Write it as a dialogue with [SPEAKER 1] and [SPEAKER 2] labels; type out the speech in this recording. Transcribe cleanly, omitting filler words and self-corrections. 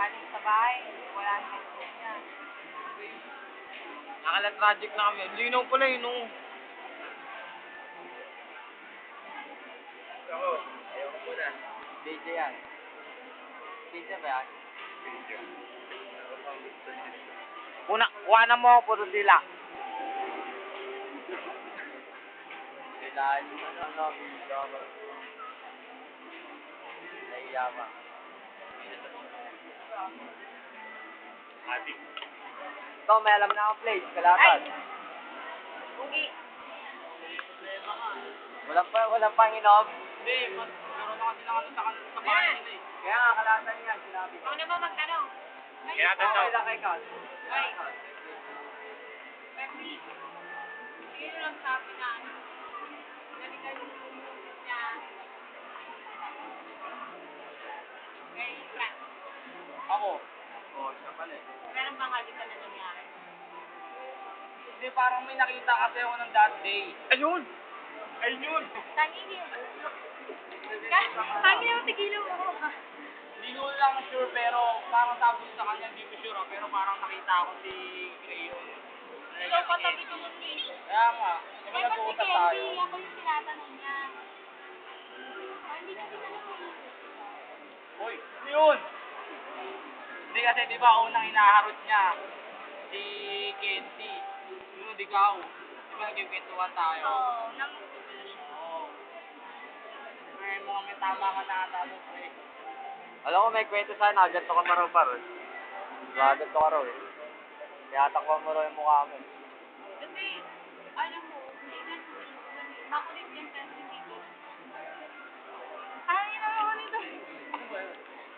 [SPEAKER 1] galing sa bahay, wala na Facebook niya.
[SPEAKER 2] Nakala-tragic na kami. Linaw pala yun, no?
[SPEAKER 3] Ako, ayaw ko muna.
[SPEAKER 2] DJ yan. DJ ba yan?
[SPEAKER 3] Video. Ako pang gusto niya.
[SPEAKER 2] Kuhanan mo ako, puro dila. Dilaan mo na lang, video ako. Nahiya pa.
[SPEAKER 3] Adik.
[SPEAKER 2] Ito, may alam na akong place, kalatan.
[SPEAKER 1] Ugi.
[SPEAKER 2] Wala pang inom.
[SPEAKER 3] Hindi, meron na kasi lang ano sa bahay nila eh.
[SPEAKER 2] Kaya nga, kalatan yan, sinabi ko.
[SPEAKER 1] Ako na ba magtanong?
[SPEAKER 3] Kaya tanong.
[SPEAKER 2] Okay lang kay Kat.
[SPEAKER 1] Ay. Kasi, sino lang sabi na ano, nalikan yung pumunod niya kay Kat.
[SPEAKER 2] Ako. Oo, siya pala eh.
[SPEAKER 1] Meron bang halikan na nangyari?
[SPEAKER 2] Hindi, parang may nakita kasi ako ng that day.
[SPEAKER 3] Ayun! Ayun!
[SPEAKER 1] Tangingin. Tangingin mo, tigilan mo ako.
[SPEAKER 2] Hindi ko lang sure pero parang sabi ko sa kanya, hindi ko sure pero parang nakita ako si Crayon.
[SPEAKER 1] Ikaw katabi ko ng Nini.
[SPEAKER 2] Kaya nga, di ba
[SPEAKER 1] Eh, ba't si
[SPEAKER 2] nag-uusap
[SPEAKER 1] Candy?
[SPEAKER 2] tayo?
[SPEAKER 1] Ako yung tinatanong niya. Oh, hindi kasi tanong eh.
[SPEAKER 2] Uy, ano yun? Hindi kasi di ba unang inaharot niya si Candy. Sunod ikaw. Di ba nagkikwentuhan tayo?
[SPEAKER 1] Oo, namukulo siya.
[SPEAKER 2] Oo. May mga may tama ka na ata doon, pre. Alam ko may kwento sa'yo, nagato ka na raw par. Nagato ka raw eh. Kaya takwa mo raw yung mukha mo.
[SPEAKER 1] Kasi, alam mo, hindi na makulit yan pero